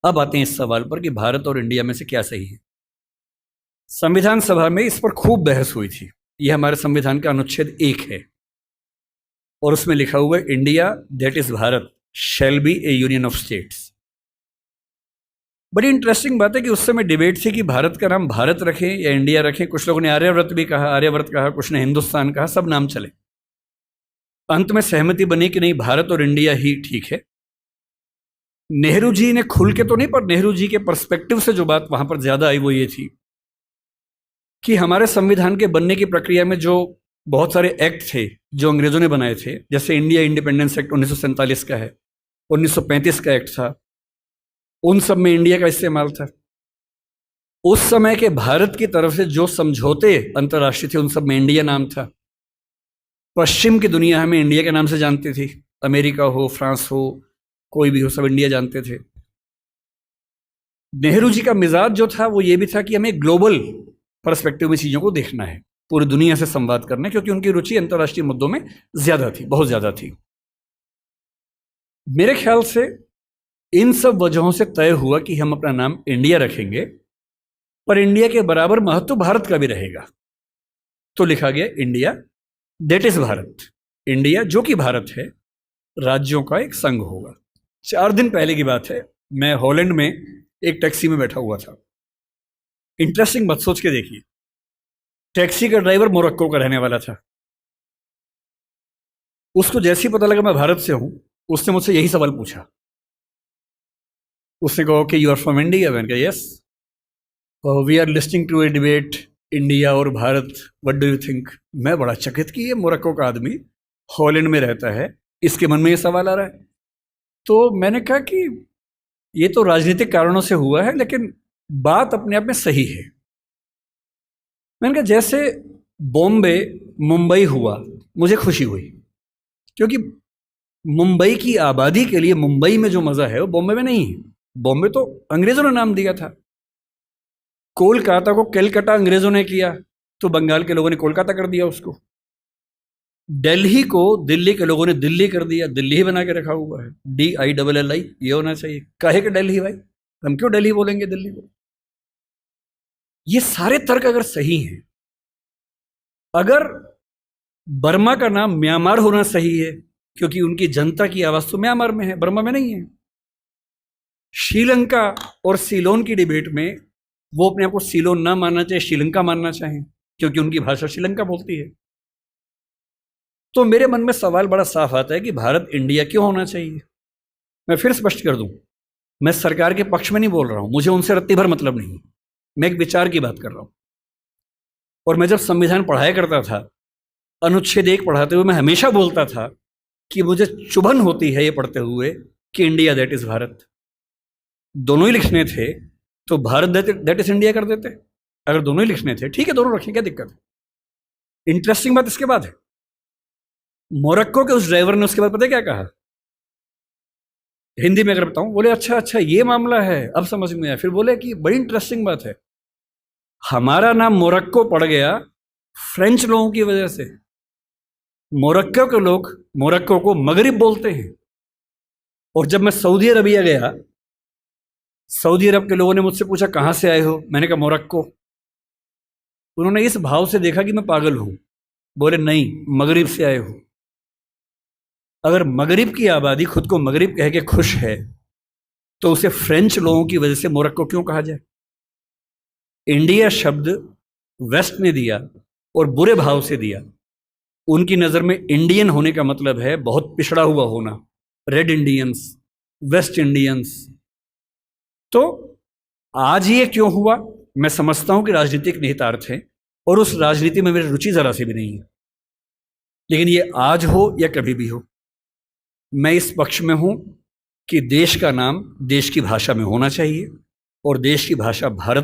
अब आते हैं इस सवाल पर कि भारत और इंडिया में से क्या सही है। संविधान सभा में इस पर खूब बहस हुई थी। यह हमारे संविधान का अनुच्छेद 1 है और उसमें लिखा हुआ है, India that is Bharat shall be A union of states. बड़ी इंटरेस्टिंग बात है कि उस समय डिबेट थी कि भारत का नाम भारत रखें या इंडिया रखें। कुछ लोगों ने आर्यव्रत भी कहा, आर्यव्रत कहा, कुछ ने हिंदुस्तान कहा, सब नाम चले। अंत में सहमति बनी कि नहीं, भारत और इंडिया ही ठीक है। नेहरू जी ने खुल के तो नहीं, पर नेहरू जी के पर्सपेक्टिव से जो बात वहां पर ज्यादा आई वो ये थी कि हमारे संविधान के बनने की प्रक्रिया में जो बहुत सारे एक्ट थे जो अंग्रेजों ने बनाए थे, जैसे इंडिया इंडिपेंडेंस एक्ट 1947 का है, 1935 का एक्ट था, उन सब में इंडिया का इस्तेमाल था। उस समय के भारत की तरफ से जो समझौते अंतर्राष्ट्रीय थे उन सब में इंडिया नाम था। पश्चिम की दुनिया हमें इंडिया के नाम से जानती थी, अमेरिका हो, फ्रांस हो, कोई भी हो, सब इंडिया जानते थे। नेहरू जी का मिजाज जो था वो ये भी था कि हमें ग्लोबल पर्सपेक्टिव में चीजों को देखना है, पूरी दुनिया से संवाद करना है, क्योंकि उनकी रुचि अंतर्राष्ट्रीय मुद्दों में ज्यादा थी, बहुत ज्यादा थी। मेरे ख्याल से इन सब वजहों से तय हुआ कि हम अपना नाम इंडिया रखेंगे, पर इंडिया के बराबर महत्व भारत का भी रहेगा। तो लिखा गया India that is Bharat. India जो कि भारत है, राज्यों का एक संघ होगा। 4 दिन पहले की बात है, मैं हॉलैंड में एक टैक्सी में बैठा हुआ था। इंटरेस्टिंग बात सोच के देखिए, टैक्सी का ड्राइवर मोरक्को का रहने वाला था। उसको जैसे ही पता लगा मैं भारत से हूं, उसने मुझसे यही सवाल पूछा। उसने कहा कि यू आर फ्रॉम इंडिया? मैंने कहा yes. We are listening to a debate India और Bharat, what do you think? मैं बड़ा चकित कि ये मोरक्को का आदमी हॉलैंड में रहता है, इसके मन में ये सवाल आ रहा है। तो मैंने कहा कि ये तो राजनीतिक कारणों से हुआ है, लेकिन बात अपने आप में सही है। मैंने कहा जैसे बॉम्बे मुंबई हुआ, मुझे खुशी हुई, क्योंकि मुंबई की आबादी के लिए मुंबई में जो मजा है वो बॉम्बे में नहीं है। बॉम्बे तो अंग्रेजों ने नाम दिया था। कोलकाता को कैलकाटा अंग्रेजों ने किया, तो बंगाल के लोगों ने कोलकाता कर दिया उसको। दिल्ली को दिल्ली के लोगों ने दिल्ली कर दिया, दिल्ली ही बना के रखा हुआ है, DILLI, ये होना चाहिए। काहे के दिल्ली भाई, हम क्यों दिल्ली बोलेंगे दिल्ली को? ये सारे तर्क अगर सही हैं, अगर बर्मा का नाम म्यांमार होना सही है, क्योंकि उनकी जनता की आवाज तो म्यांमार में है, बर्मा में नहीं है। श्रीलंका और सीलोन की डिबेट में वो अपने आप को सीलोन ना मानना चाहे, श्रीलंका मानना चाहें, क्योंकि उनकी भाषा श्रीलंका बोलती है। तो मेरे मन में सवाल बड़ा साफ आता है कि भारत इंडिया क्यों होना चाहिए। मैं फिर स्पष्ट कर दूं, मैं सरकार के पक्ष में नहीं बोल रहा हूं, मुझे उनसे रत्ती भर मतलब नहीं, मैं एक विचार की बात कर रहा हूं। और मैं जब संविधान पढ़ाया करता था, अनुच्छेद 1 पढ़ाते हुए मैं हमेशा बोलता था कि मुझे चुभन होती है ये पढ़ते हुए कि इंडिया दैट इज भारत। दोनों ही लिखने थे तो भारत दैट इज इंडिया कर देते। अगर दोनों ही लिखने थे, ठीक है, दोनों रखें, क्या दिक्कत है। इंटरेस्टिंग बात इसके बाद है, मोरक्को के उस ड्राइवर ने उसके बाद पता है क्या कहा, हिंदी में अगर बताऊं, बोले अच्छा अच्छा ये मामला है, अब समझ में आया। फिर बोले कि बड़ी इंटरेस्टिंग बात है, हमारा नाम मोरक्को पड़ गया फ्रेंच लोगों की वजह से। मोरक्को के लोग मोरक्को को मगरिब बोलते हैं। और जब मैं सऊदी अरबिया गया, सऊदी अरब के लोगों ने मुझसे पूछा कहां से आए हो, मैंने कहा मोरक्को। उन्होंने इस भाव से देखा कि मैं पागल हूं, बोले नहीं, मगरिब से आए हो। अगर मगरिब की आबादी खुद को मगरिब कह के खुश है, तो उसे फ्रेंच लोगों की वजह से मोरक्को क्यों कहा जाए? इंडिया शब्द वेस्ट ने दिया और बुरे भाव से दिया। उनकी नजर में इंडियन होने का मतलब है बहुत पिछड़ा हुआ होना, रेड इंडियंस, वेस्ट इंडियंस। तो आज ये क्यों हुआ, मैं समझता हूं कि राजनीतिक निहितार्थ है, और उस राजनीति में मेरी रुचि जरा सी भी नहीं है। लेकिन ये आज हो या कभी भी हो, मैं इस पक्ष में हूं कि देश का नाम देश की भाषा में होना चाहिए, और देश की भाषा भारत